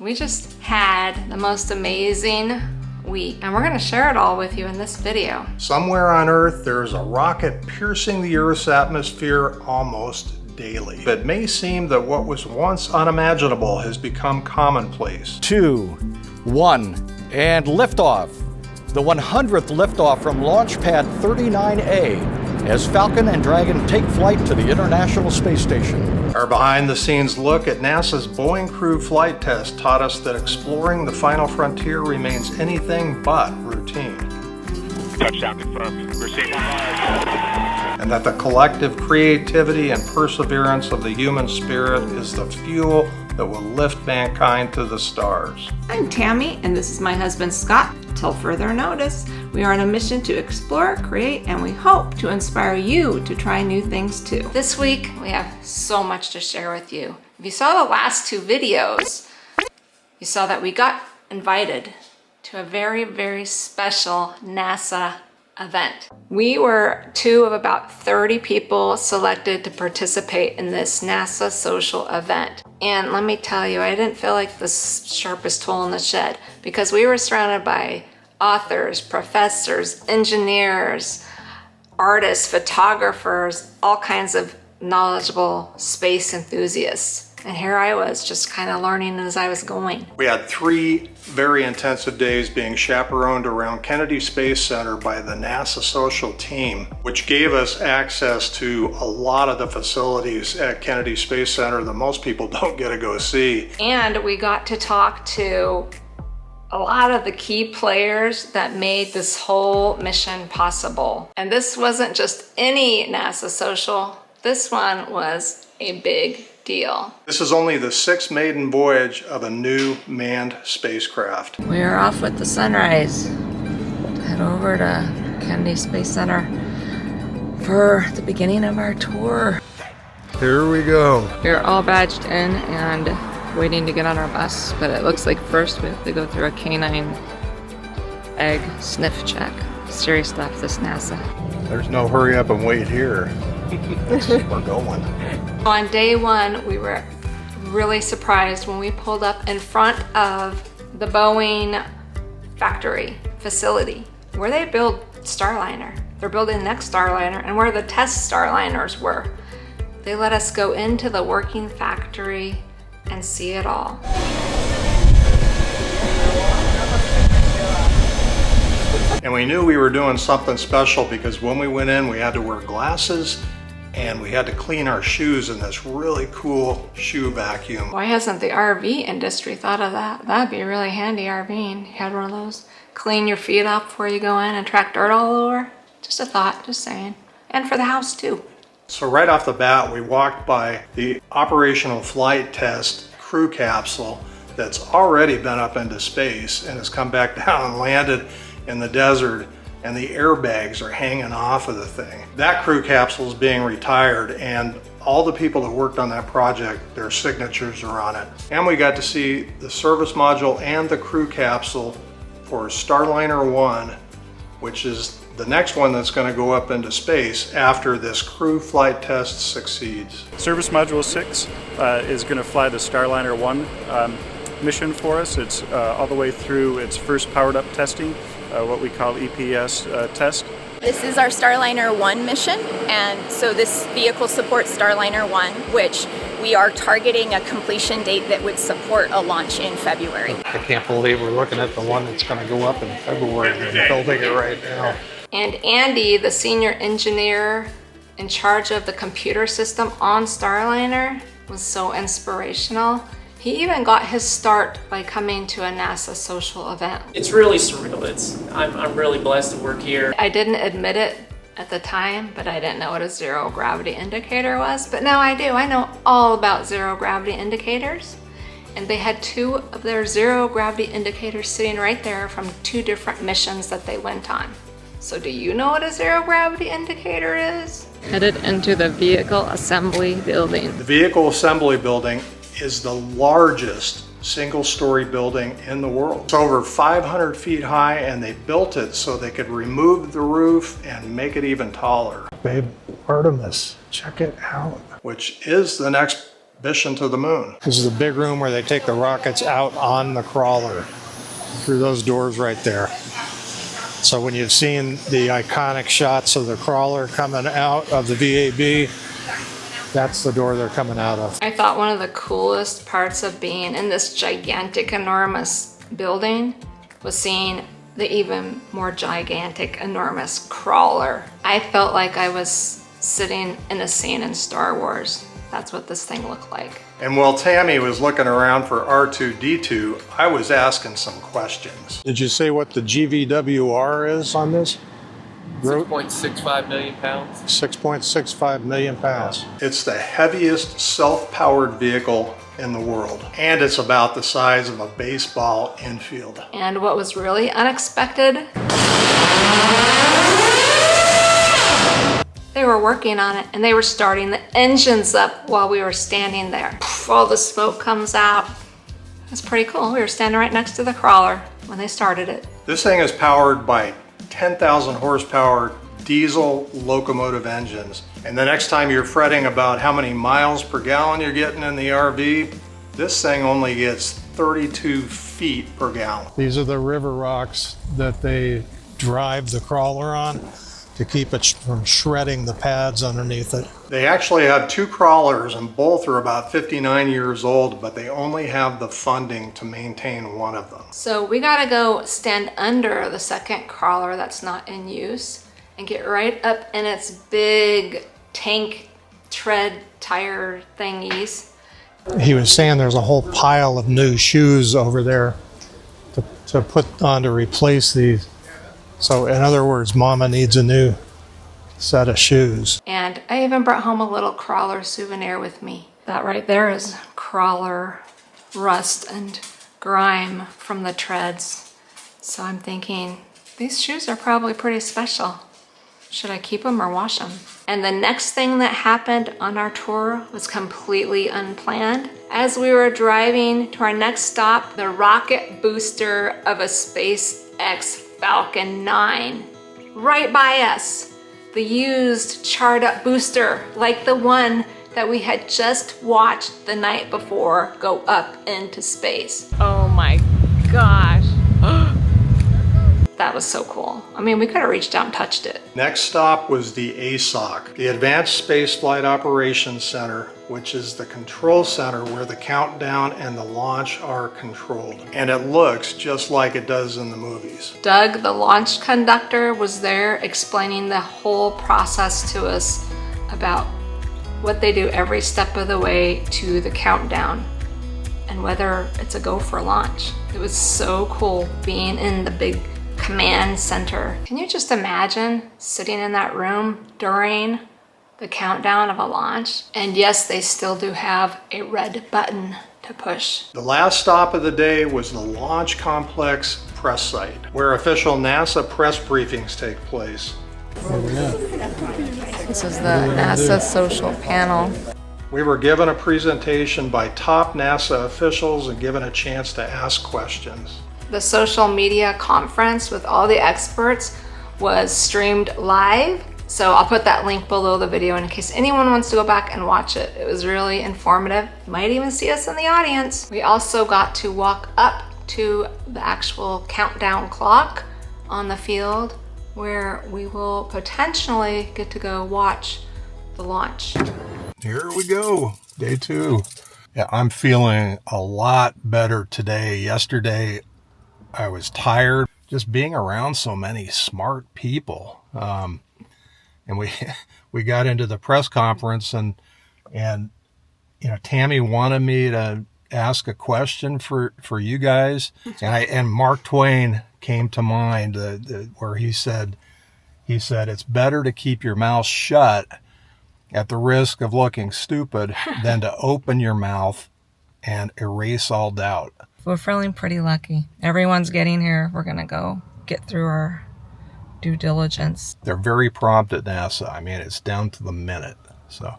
We just had the most amazing week, and we're going to share it all with you in this video. Somewhere on Earth, there's a rocket piercing the Earth's atmosphere almost daily. It may seem that what was once unimaginable has become commonplace. 2, 1, and liftoff. The 100th liftoff from Launch Pad 39A as Falcon and Dragon take flight to the International Space Station. Our behind-the-scenes look at NASA's Boeing crew flight test taught us that exploring the final frontier remains anything but routine. Touchdown confirmed. Receiving fire. And that the collective creativity and perseverance of the human spirit is the fuel that will lift mankind to the stars. I'm Tammy, and this is my husband Scott. Till further notice, we are on a mission to explore, create, and we hope to inspire you to try new things too. This week, we have so much to share with you. If you saw the last two videos, you saw that we got invited to a very, very special NASA event. We were two of about 30 people selected to participate in this NASA social event. And let me tell you, I didn't feel like the sharpest tool in the shed because we were surrounded by authors, professors, engineers, artists, photographers, all kinds of knowledgeable space enthusiasts. And here I was just kind of learning as I was going. We had 3 very intensive days being chaperoned around Kennedy Space Center by the NASA social team, which gave us access to a lot of the facilities at Kennedy Space Center that most people don't get to go see. And we got to talk to a lot of the key players that made this whole mission possible. And this wasn't just any NASA social, this one was a big deal. This is only the 6th maiden voyage of a new manned spacecraft. We are off with the sunrise to head over to Kennedy Space Center for the beginning of our tour. Here we go. We're all badged in and waiting to get on our bus, but it looks like first we have to go through a canine egg sniff check. Serious stuff, this NASA. There's no hurry up and wait here. We're going. On day one, we were really surprised when we pulled up in front of the Boeing factory facility where they build Starliner. They're building the next Starliner and where the test Starliners were. They let us go into the working factory and see it all. And we knew we were doing something special because when we went in, we had to wear glasses and we had to clean our shoes in this really cool shoe vacuum. Why hasn't the RV industry thought of that? That'd be really handy, RVing. You had one of those. Clean your feet up before you go in and track dirt all over. Just a thought, just saying. And for the house too. So right off the bat, we walked by the operational flight test crew capsule that's already been up into space and has come back down and landed in the desert, and the airbags are hanging off of the thing. That crew capsule is being retired, and all the people that worked on that project, their signatures are on it. And we got to see the service module and the crew capsule for Starliner 1, which is the next one that's going to go up into space after this crew flight test succeeds. Service Module 6 is going to fly the Starliner 1 mission for us. It's all the way through its first powered up testing, what we call EPS test. This is our Starliner 1 mission, and so this vehicle supports Starliner 1, which we are targeting a completion date that would support a launch in February. I can't believe we're looking at the one that's going to go up in February and building it right now. And Andy, the senior engineer in charge of the computer system on Starliner, was so inspirational. He even got his start by coming to a NASA social event. It's really surreal. I'm really blessed to work here. I didn't admit it at the time, but I didn't know what a zero gravity indicator was. But now I do. I know all about zero gravity indicators. And they had 2 of their zero gravity indicators sitting right there from 2 different missions that they went on. So do you know what a zero gravity indicator is? Headed into the vehicle assembly building. The vehicle assembly building is the largest single-story building in the world. It's over 500 feet high, and they built it so they could remove the roof and make it even taller. VAB Artemis, check it out. Which is the next mission to the moon. This is the big room where they take the rockets out on the crawler through those doors right there. So when you've seen the iconic shots of the crawler coming out of the VAB, that's the door they're coming out of. I thought one of the coolest parts of being in this gigantic, enormous building was seeing the even more gigantic, enormous crawler. I felt like I was sitting in a scene in Star Wars. That's what this thing looked like. And while Tammy was looking around for R2-D2, I was asking some questions. Did you say what the GVWR is on this? 6.65 million pounds. 6.65 million pounds. It's the heaviest self-powered vehicle in the world, and it's about the size of a baseball infield. And what was really unexpected, they were working on it and they were starting the engines up while we were standing there. All the smoke comes out. It's pretty cool. We were standing right next to the crawler when they started it. This thing is powered by 10,000 horsepower diesel locomotive engines. And the next time you're fretting about how many miles per gallon you're getting in the RV, this thing only gets 32 feet per gallon. These are the river rocks that they drive the crawler on to keep it from shredding the pads underneath it. They actually have two crawlers and both are about 59 years old, but they only have the funding to maintain one of them. So we gotta go stand under the second crawler that's not in use and get right up in its big tank tread tire thingies. He was saying there's a whole pile of new shoes over there to put on to replace these. So in other words, Mama needs a new set of shoes. And I even brought home a little crawler souvenir with me. That right there is crawler rust and grime from the treads. So I'm thinking, these shoes are probably pretty special. Should I keep them or wash them? And the next thing that happened on our tour was completely unplanned. As we were driving to our next stop, the rocket booster of a SpaceX Falcon 9, right by us, the used charred up booster, like the one that we had just watched the night before go up into space. Oh my gosh. That was so cool. I mean, we could have reached out and touched it. Next stop was the ASOC, the Advanced Space Flight Operations Center, which is the control center where the countdown and the launch are controlled. And it looks just like it does in the movies. Doug, the launch conductor, was there explaining the whole process to us about what they do every step of the way to the countdown and whether it's a go for launch. It was so cool being in the big command center. Can you just imagine sitting in that room during the countdown of a launch? And yes, they still do have a red button to push. The last stop of the day was the Launch Complex press site, where official NASA press briefings take place. This is the NASA social panel. We were given a presentation by top NASA officials and given a chance to ask questions. The social media conference with all the experts was streamed live. So I'll put that link below the video in case anyone wants to go back and watch it. It was really informative. You might even see us in the audience. We also got to walk up to the actual countdown clock on the field where we will potentially get to go watch the launch. Here we go, day 2. Yeah, I'm feeling a lot better today. Yesterday, I was tired just being around so many smart people. And we got into the press conference and you know, Tammy wanted me to ask a question for you guys. And Mark Twain came to mind where he said, it's better to keep your mouth shut at the risk of looking stupid than to open your mouth and erase all doubt. We're feeling pretty lucky. Everyone's getting here. We're going to go get through our due diligence. They're very prompt at NASA. I mean, it's down to the minute. So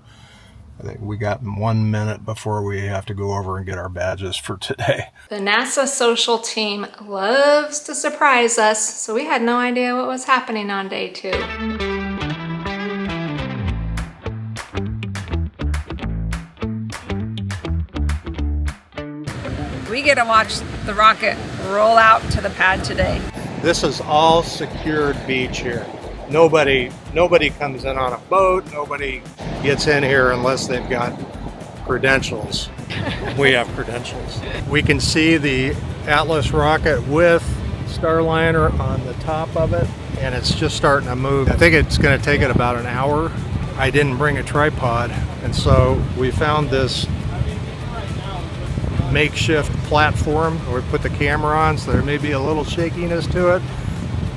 I think we got 1 minute before we have to go over and get our badges for today. The NASA social team loves to surprise us, so we had no idea what was happening on day 2. We get to watch the rocket roll out to the pad today. This is all secured beach here. Nobody comes in on a boat. Nobody gets in here unless they've got credentials. We have credentials. We can see the Atlas rocket with Starliner on the top of it, and it's just starting to move. I think it's going to take it about an hour. I didn't bring a tripod, and so we found this makeshift platform where we put the camera on, so there may be a little shakiness to it,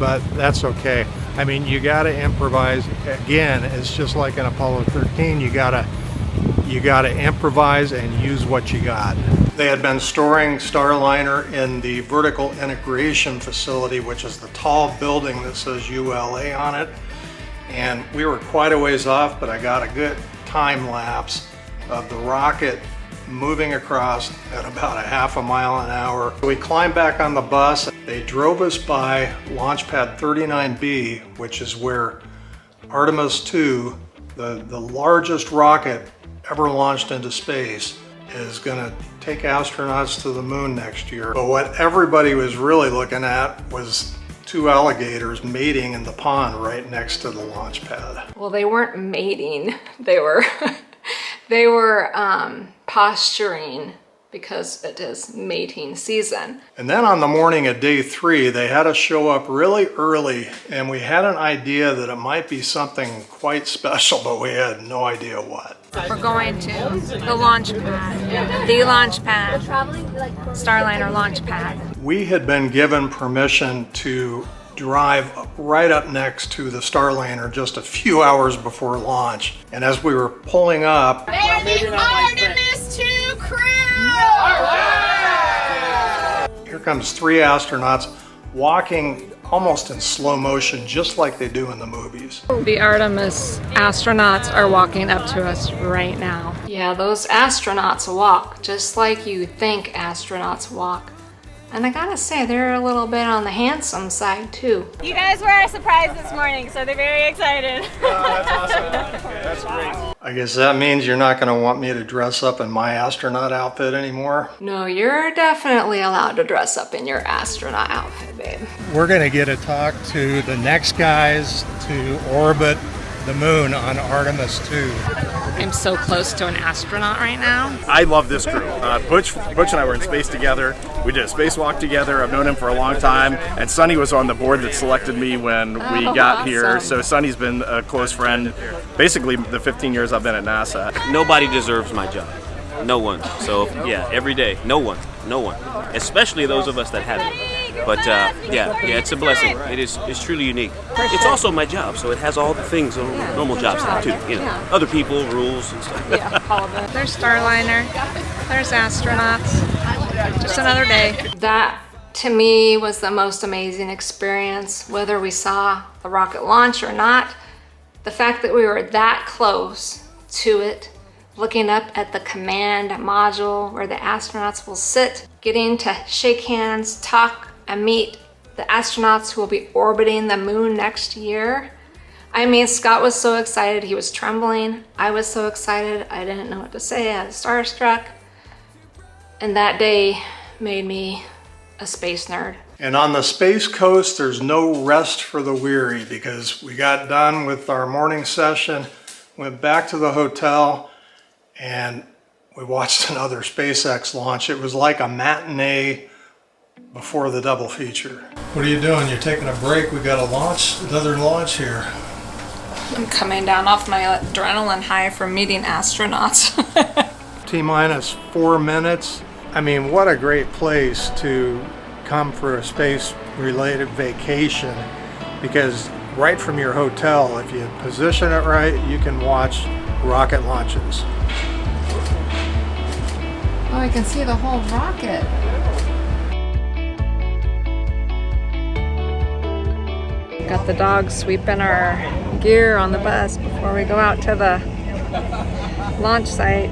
but that's okay. I mean, you got to improvise. Again, it's just like in Apollo 13. You got to improvise and use what you got. They had been storing Starliner in the vertical integration facility, which is the tall building that says ULA on it. And we were quite a ways off, but I got a good time lapse of the rocket moving across at about a half a mile an hour. We climbed back on the bus. They drove us by Launch Pad 39B, which is where Artemis 2, the largest rocket ever launched into space, is going to take astronauts to the moon next year. But what everybody was really looking at was two alligators mating in the pond right next to the launch pad. Well, they weren't mating. They were they were posturing because it is mating season. And then on the morning of day 3, they had us show up really early, and we had an idea that it might be something quite special, but we had no idea what. We're going to the launch pad, Starliner launch pad. We had been given permission to drive right up next to the Starliner just a few hours before launch. And as we were pulling up, They're the Artemis 2 crew! here comes 3 astronauts walking almost in slow motion, just like they do in the movies. The Artemis astronauts are walking up to us right now. Yeah, those astronauts walk just like you think astronauts walk. And I gotta say, they're a little bit on the handsome side too. You guys were our surprise this morning, so they're very excited. That's awesome. That's great. I guess that means you're not going to want me to dress up in my astronaut outfit anymore. No, you're definitely allowed to dress up in your astronaut outfit, babe. We're going to get to talk to the next guys to orbit the moon on Artemis 2. I'm so close to an astronaut right now. I love this crew. Butch and I were in space together. We did a spacewalk together. I've known him for a long time. And Suni was on the board that selected me when we got here. So Suni's been a close friend basically the 15 years I've been at NASA. Nobody deserves my job. No one. So yeah, every day, no one. Especially those of us that have it. But yeah, it's a blessing. It's truly unique. It's also my job, so it has all the things normal jobs have too. You know, other people, rules, and stuff. Yeah, all of it. There's Starliner. There's astronauts. Just another day. That, to me, was the most amazing experience, whether we saw the rocket launch or not. The fact that we were that close to it, looking up at the command module where the astronauts will sit, getting to shake hands, talk, and meet the astronauts who will be orbiting the moon next year. I mean, Scott was so excited, he was trembling. I was so excited, I didn't know what to say, I was starstruck. And that day made me a space nerd. And on the Space Coast, there's no rest for the weary, because we got done with our morning session, went back to the hotel, and we watched another SpaceX launch. It was like a matinee before the double feature. What are you doing? You're taking a break? We got another launch here. I'm coming down off my adrenaline high from meeting astronauts. T-minus 4 minutes. I mean, what a great place to come for a space-related vacation, because right from your hotel, if you position it right, you can watch rocket launches. Oh, I can see the whole rocket. Got the dogs sweeping our gear on the bus before we go out to the launch site.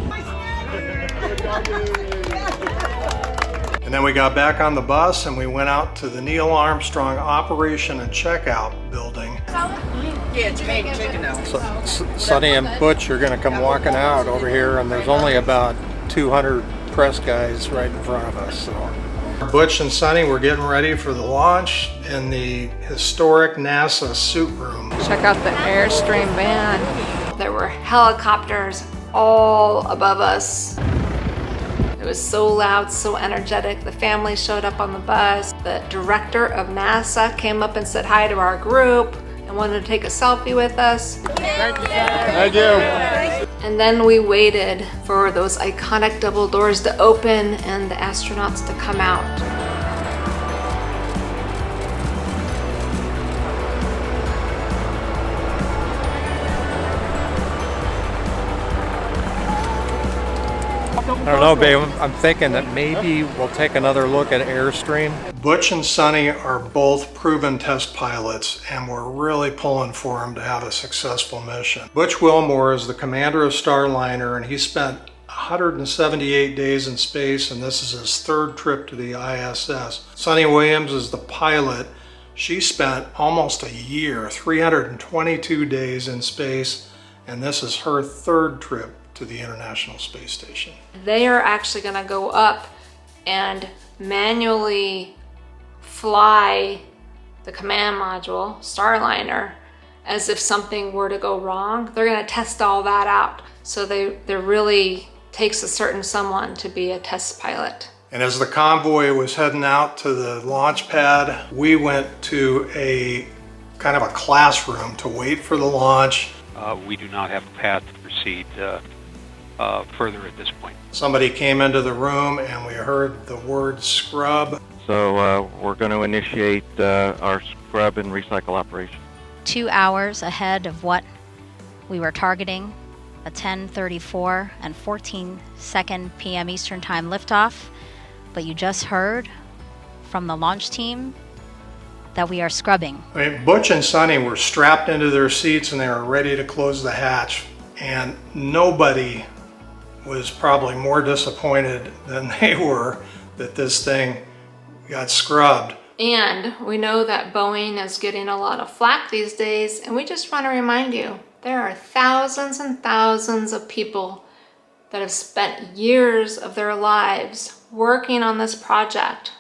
And then we got back on the bus and we went out to the Neil Armstrong Operation and Checkout Building. So Suni and Butch are going to come walking out over here, and there's only about 200 press guys right in front of us. So Butch and Suni were getting ready for the launch in the historic NASA suit room. Check out the Airstream van. There were helicopters all above us. It was so loud, so energetic. The family showed up on the bus. The director of NASA came up and said hi to our group and wanted to take a selfie with us. Thank you. And then we waited for those iconic double doors to open and the astronauts to come out. I don't know, babe. I'm thinking that maybe we'll take another look at Airstream. Butch and Suni are both proven test pilots, and we're really pulling for them to have a successful mission. Butch Wilmore is the commander of Starliner, and he spent 178 days in space, and this is his third trip to the ISS. Suni Williams is the pilot. She spent almost a year, 322 days in space, and this is her third trip to the International Space Station. They are actually going to go up and manually fly the command module, Starliner, as if something were to go wrong. They're going to test all that out. So there really takes a certain someone to be a test pilot. And as the convoy was heading out to the launch pad, we went to a kind of a classroom to wait for the launch. We do not have a path to proceed further at this point. Somebody came into the room and we heard the word scrub. So we're going to initiate our scrub and recycle operation. 2 hours ahead of what we were targeting, a 10:34 and 14-second p.m. Eastern Time liftoff. But you just heard from the launch team that we are scrubbing. I mean, Butch and Suni were strapped into their seats and they were ready to close the hatch. And nobody was probably more disappointed than they were that this thing got scrubbed. And we know that Boeing is getting a lot of flack these days, and we just want to remind you, there are thousands and thousands of people that have spent years of their lives working on this project,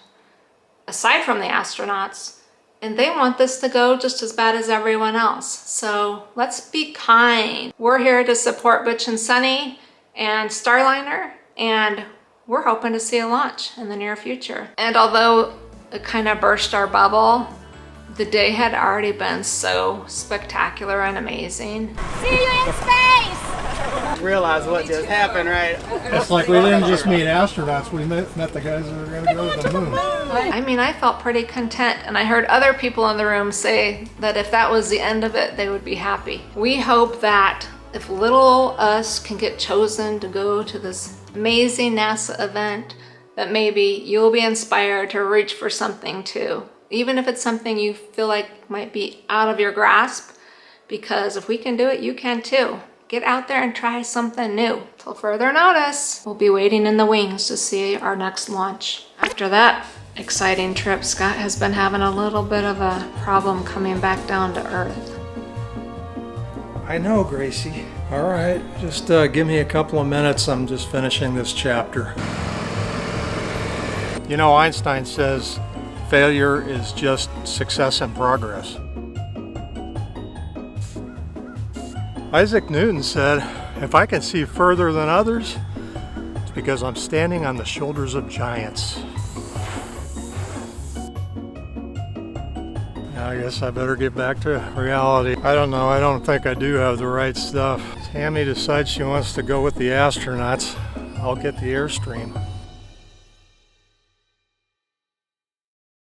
aside from the astronauts, and they want this to go just as bad as everyone else. So let's be kind. We're here to support Butch and Suni and Starliner, and we're hoping to see a launch in the near future. And although it kind of burst our bubble, the day had already been so spectacular and amazing. See you in space! Realize what just happened, right? It's like we didn't just meet astronauts, we met the guys that were going to go to the moon. I mean, I felt pretty content, and I heard other people in the room say that if that was the end of it, they would be happy. We hope that if little us can get chosen to go to this amazing NASA event, that maybe you'll be inspired to reach for something too. Even if it's something you feel like might be out of your grasp, because if we can do it, you can too. Get out there and try something new. Till further notice, we'll be waiting in the wings to see our next launch. After that exciting trip, Scott has been having a little bit of a problem coming back down to Earth. I know, Gracie. All right, just give me a couple of minutes. I'm just finishing this chapter. You know, Einstein says failure is just success in progress. Isaac Newton said, if I can see further than others, it's because I'm standing on the shoulders of giants. I guess I better get back to reality. I don't know, I don't think I do have the right stuff. Tammy decides she wants to go with the astronauts. I'll get the Airstream.